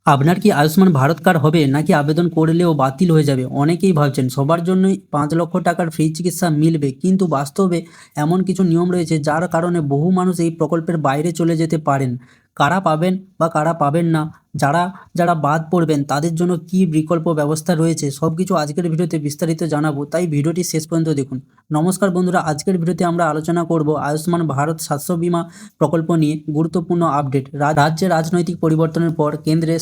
আপনার কি আয়ুষ্মান ভারত কার্ড হবে নাকি আবেদন করলেও বাতিল হয়ে যাবে? অনেকেই ভাবছেন সবার জন্যই ৫,০০,০০০ টাকার ফ্রি চিকিৎসা মিলবে, কিন্তু বাস্তবে এমন কিছু নিয়ম রয়েছে যার কারণে বহু মানুষ এই প্রকল্পের বাইরে চলে যেতে পারেন। কারা পাবেন বা কারা পাবেন না, যারা যারা বাদ পড়বেন তাদের জন্য কী বিকল্প ব্যবস্থা রয়েছে, সব কিছু আজকের ভিডিওতে বিস্তারিত জানাবো, তাই ভিডিওটি শেষ পর্যন্ত দেখুন। নমস্কার বন্ধুরা, আজকের ভিডিওতে আমরা আলোচনা করব আয়ুষ্মান ভারত স্বাস্থ্য বীমা প্রকল্প নিয়ে গুরুত্বপূর্ণ আপডেট। রাজ্যে রাজনৈতিক পরিবর্তনের পর কেন্দ্রে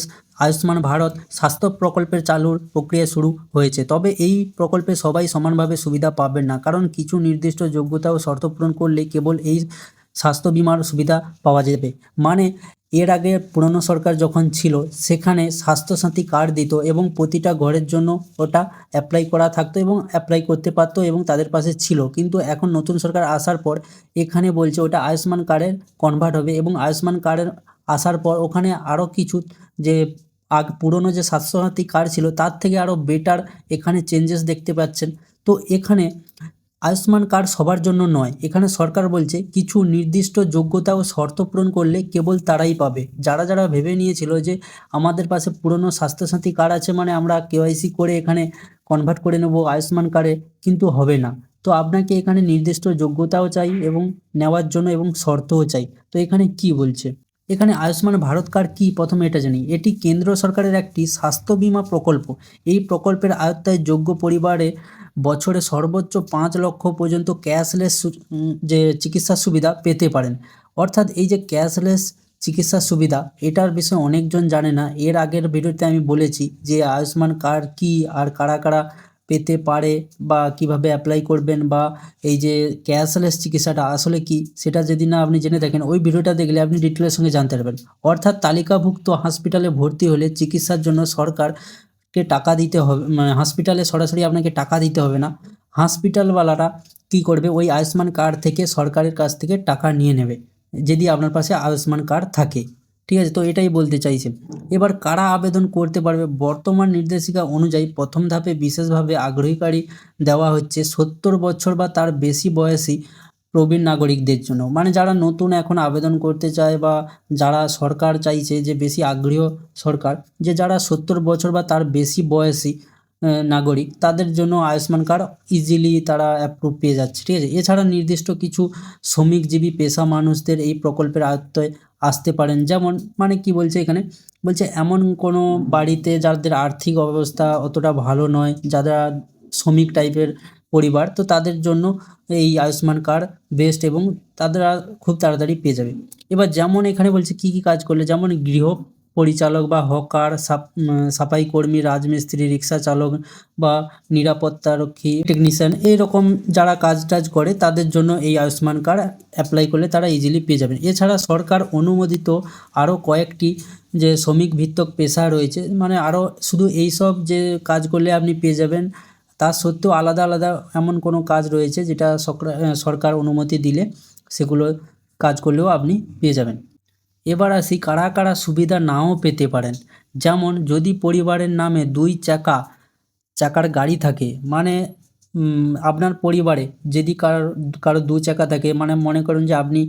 আয়ুষ্মান ভারত স্বাস্থ্য প্রকল্পের চালুর প্রক্রিয়া শুরু হয়েছে, তবে এই প্রকল্পে সবাই সমানভাবে সুবিধা পাবেন না, কারণ কিছু নির্দিষ্ট যোগ্যতা ও শর্ত পূরণ করলে কেবল এই স্বাস্থ্য বিমার সুবিধা পাওয়া যাবে। মানে এর আগে পুরনো সরকার যখন ছিল সেখানে স্বাস্থ্যসাথী কার্ড দিত এবং প্রতিটা ঘরের জন্য ওটা অ্যাপ্লাই করা থাকতো এবং অ্যাপ্লাই করতে পারতো এবং তাদের পাশে ছিল, কিন্তু এখন নতুন সরকার আসার পর এখানে বলছে ওটা আয়ুষ্মান কার্ডের কনভার্ট হবে এবং আয়ুষ্মান কার্ডের আসার পর ওখানে আরও কিছু যে পুরনো যে স্বাস্থ্যসাথী কার্ড ছিল তার থেকে আরও বেটার এখানে চেঞ্জেস দেখতে পাচ্ছেন। তো এখানে আয়ুষ্মান কার্ড সবার জন্য নয়, এখানে সরকার বলছে কিছু নির্দিষ্ট যোগ্যতা ও শর্ত পূরণ করলে কেবল তারাই পাবে। যারা যারা ভেবে নিয়েছিল যে আমাদের পাশে পুরনো স্বাস্থ্যসাথী কার্ড আছে মানে আমরা কেওয়াইসি করে এখানে কনভার্ট করে নেব আয়ুষ্মান কার্ডে, কিন্তু হবে না। তো আপনাকে এখানে নির্দিষ্ট যোগ্যতাও চাই এবং নেওয়ার জন্য এবং শর্তও চাই। তো এখানে কি বলছে, এখানে আয়ুষ্মান ভারত কার্ড কী প্রথমে এটা জানি। এটি কেন্দ্র সরকারের একটি স্বাস্থ্য বীমা প্রকল্প। এই প্রকল্পের আওতায় যোগ্য পরিবারে বছরে সর্বোচ্চ ৫,০০,০০০ পর্যন্ত ক্যাশলেস যে চিকিৎসার সুবিধা পেতে পারেন। অর্থাৎ এই যে ক্যাশলেস চিকিৎসার সুবিধা, এটার বিষয়ে অনেকজন জানে না। এর আগের ভিডিওতে আমি বলেছি যে আয়ুষ্মান কার্ড কী আর কারা কারা পেতে পারে বা কিভাবে অ্যাপ্লাই করবেন, বা এই যে ক্যাশলেস চিকিৎসাটা আসলে কি, সেটা যদি না আপনি জেনে থাকেন ওই ভিডিওটা দেখলে আপনি ডিটেলের সঙ্গে জানতে পারবেন। অর্থাৎ তালিকাভুক্ত হাসপাতালে ভর্তি হলে চিকিৎসার জন্য সরকারকে টাকা দিতে হবে, মানে হসপিটালে সরাসরি আপনাকে টাকা দিতে হবে না। হসপিটালওয়ালারা কী করবে, ওই আয়ুষ্মান কার্ড থেকে সরকারের কাছ থেকে টাকা নিয়ে নেবে যদি আপনার পাশে আয়ুষ্মান কার্ড থাকে। ঠিক আছে, তো এটাই বলতে চাইছে। এবার কারা আবেদন করতে পারবে, বর্তমান নির্দেশিকা অনুযায়ী প্রথম ধাপে বিশেষভাবে আগ্রহীকারী দেওয়া হচ্ছে ৭০ বছর বা তার বেশি বয়সী প্রবীণ নাগরিকদের জন্য। মানে যারা নতুন এখন আবেদন করতে চায় বা যারা সরকার চাইছে যে বেশি আগ্রহী সরকার, যে যারা ৭০ বছর বা তার বেশি বয়সী নাগরিক, তাদের জন্য আয়ুষ্মান কার্ড ইজিলি তারা অ্যাপ্রুভ পেয়ে যাচ্ছে। ঠিক আছে, এছাড়া নির্দিষ্ট কিছু শ্রমিকজীবী পেশা মানুষদের এই প্রকল্পের আওতায় আসতে পারেন। যেমন মানে কি বলছে এখানে, বলছে এমন কোনো বাড়িতে যাদের আর্থিক অবস্থা অতটা ভালো নয়, যারা শ্রমিক টাইপের পরিবার, তো তাদের জন্য এই আয়ুষ্মান কার্ড বেস্ট এবং তারা খুব তাড়াতাড়ি পেয়ে যাবে। এবার যেমন এখানে বলছে কী কী কাজ করলে, যেমন গৃহ পরিচালক বা হকার, সাফাই কর্মী, রাজমিস্ত্রি, রিক্সা চালক বা নিরাপত্তারক্ষী, টেকনিশিয়ান, এইরকম যারা কাজ টাজ করে তাদের জন্য এই আয়ুষ্মান কার্ড অ্যাপ্লাই করলে তারা ইজিলি পেয়ে যাবেন। এছাড়া সরকার অনুমোদিত আরও কয়েকটি যে শ্রমিক ভিত্তিক পেশা রয়েছে, মানে আরও শুধু এই সব যে কাজ করলে আপনি পেয়ে যাবেন তা সত্ত্বেও আলাদা আলাদা এমন কোনো কাজ রয়েছে যেটা সরকার অনুমতি দিলে সেগুলো কাজ করলেও আপনি পেয়ে যাবেন। এবার আসি কারা কারা সুবিধা নাও পেতে পারেন। যেমন যদি পরিবারের নামে ২ চাকার গাড়ি থাকে, মানে আপনার পরিবারে যদি কারো ২ চাকা থাকে, মানে মনে করুন যে আপনি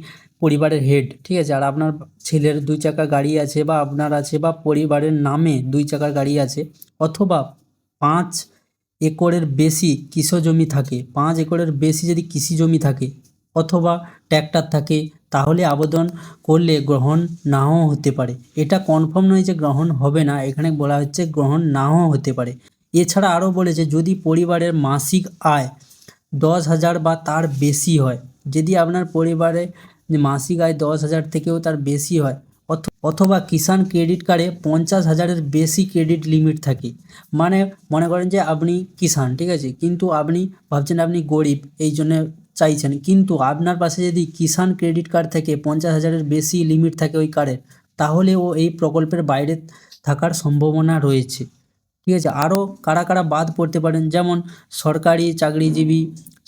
পরিবারের হেড, ঠিক আছে, আর আপনার ছেলের ২ চাকা গাড়ি আছে বা আপনার আছে, বা পরিবারের নামে ২ চাকার গাড়ি আছে, অথবা ৫ একরের বেশি কৃষি জমি থাকে, ৫ একরের বেশি যদি কৃষি জমি থাকে অথবা ট্র্যাক্টর থাকে, তাহলে আবেদন করলে গ্রহণ নাও হতে পারে। এটা কনফার্ম নয় যে গ্রহণ হবে না, এখানে বলা হচ্ছে গ্রহণ নাও হতে পারে। এছাড়া আরও বলেছে যদি পরিবারের মাসিক আয় ১০,০০০ বা তার বেশি হয়, যদি আপনার পরিবারে যে মাসিক আয় ১০,০০০ থেকেও তার বেশি হয়, অথবা কিষাণ ক্রেডিট কার্ডে ৫০,০০০-এর বেশি ক্রেডিট লিমিট থাকে। মানে মনে করেন যে আপনি কিষাণ, ঠিক আছে, কিন্তু আপনি ভাবছেন আপনি গরিব এই জন্যে চাইছেন, কিন্তু আপনার পাশে যদি কিষাণ ক্রেডিট কার্ড থেকে ৫০,০০০-এর বেশি লিমিট থাকে ওই কার্ডের, তাহলে ও এই প্রকল্পের বাইরে থাকার সম্ভাবনা রয়েছে। ঠিক আছে, আরও কারা কারা বাদ পড়তে পারেন, যেমন সরকারি চাকরিজীবী,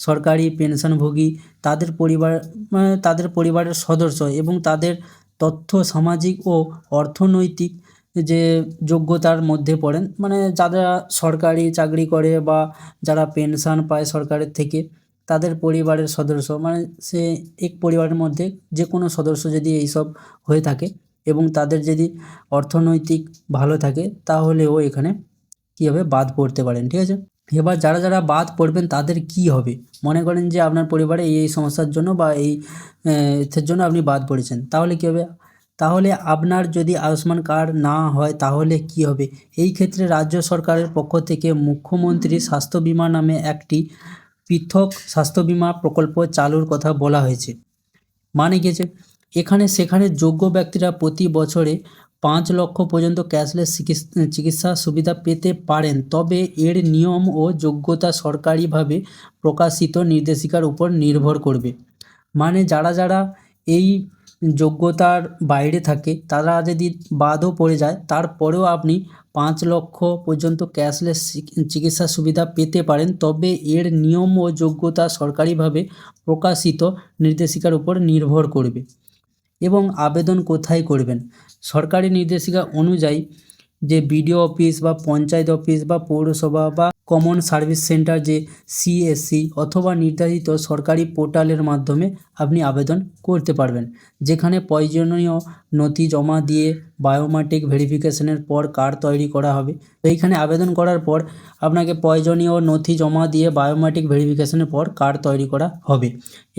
সরকারি পেনশনভোগী, তাদের পরিবারের সদস্য এবং তাদের তথ্য সামাজিক ও অর্থনৈতিক যে যোগ্যতার মধ্যে পড়েন, মানে যারা সরকারি চাকরি করে বা যারা পেনশন পায় সরকারের থেকে, তাদের পরিবারের সদস্য, মানে সে এক পরিবারের মধ্যে যে কোনো সদস্য যদি এইসব হয়ে থাকে, এবং তাদের যদি অর্থনৈতিক ভালো থাকে তাহলেও এখানে কী হবে, বাদ পড়তে পারেন। ঠিক আছে, এবার যারা যারা বাদ পড়বেন তাদের কি হবে, মনে করেন যে আপনার পরিবারে এই সমস্যার জন্য বা এই এর জন্য আপনি বাদ পড়েছেন, তাহলে কী হবে? তাহলে আপনার যদি আয়ুষ্মান কার্ড না হয় তাহলে কি হবে? এই ক্ষেত্রে রাজ্য সরকারের পক্ষ থেকে মুখ্যমন্ত্রী স্বাস্থ্য বিমা নামে একটি পৃথক স্বাস্থ্য বিমা প্রকল্প চালুর কথা বলা হয়েছে। মানে গেছে এখানে সেখানে যোগ্য ব্যক্তিরা প্রতি বছরে 5 লক্ষ পর্যন্ত ক্যাশলেস চিকিৎসা সুবিধা পেতে পারেন, তবে এর নিয়ম ও যোগ্যতা সরকারিভাবে প্রকাশিত নির্দেশিকার উপর নির্ভর করবে। মানে যারা যারা এই যোগ্যতার বাইরে থাকে তারা যদি বাদও পড়ে যায় তারপরেও আপনি 5 লক্ষ পর্যন্ত ক্যাশলেস চিকিৎসা সুবিধা পেতে পারেন, তবে এর নিয়ম ও যোগ্যতা সরকারিভাবে প্রকাশিত নির্দেশিকার উপর নির্ভর করবে। এবং আবেদন কোথায় করবেন? সরকারি নির্দেশিকা অনুযায়ী যে বিডিও অফিস বা পঞ্চায়েত অফিস বা পৌরসভা বা কমন সার্ভিস সেন্টার যে সিএসসি অথবা নির্ধারিত সরকারি পোর্টালের মাধ্যমে আপনি আবেদন করতে পারবেন, যেখানে প্রয়োজনীয় নথি জমা দিয়ে বায়োমেট্রিক ভেরিফিকেশনের পর কার্ড তৈরি করা হবে। তো এইখানে আবেদন করার পর আপনাকে প্রয়োজনীয় নথি জমা দিয়ে বায়োমেট্রিক ভেরিফিকেশনের পর কার্ড তৈরি করা হবে।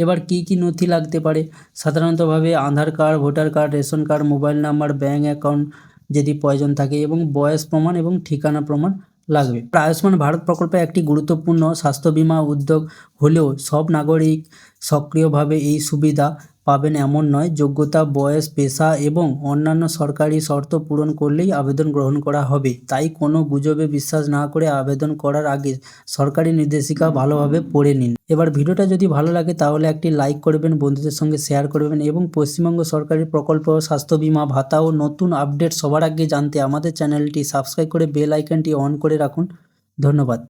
এবার কি কি নথি লাগতে পারে? সাধারণতভাবে Aadhaar card, voter card, ration card, mobile number, bank account যদি প্রয়োজন থাকে এবং বয়স প্রমাণ এবং ঠিকানা প্রমাণ লাগবে। আয়ুষ্মান ভারত প্রকল্প একটি গুরুত্বপূর্ণ স্বাস্থ্য বিমা উদ্যোগ হলেও সব নাগরিক সক্রিয়ভাবে এই সুবিধা পাবেন এমন নয়। যোগ্যতা, বয়স, পেশা এবং অন্যান্য সরকারি শর্ত পূরণ করলেই আবেদন গ্রহণ করা হবে। তাই কোনো গুজবে বিশ্বাস না করে আবেদন করার আগে সরকারি নির্দেশিকা ভালোভাবে পড়ে নিন। এবার ভিডিওটা যদি ভালো লাগে তাহলে একটি লাইক করবেন, বন্ধুদের সঙ্গে শেয়ার করবেন এবং পশ্চিমবঙ্গ সরকারের প্রকল্প, স্বাস্থ্য বিমা ভাতা ও নতুন আপডেট সবার আগে জানতে আমাদের চ্যানেলটি সাবস্ক্রাইব করে বেল আইকনটি অন করে রাখুন। ধন্যবাদ।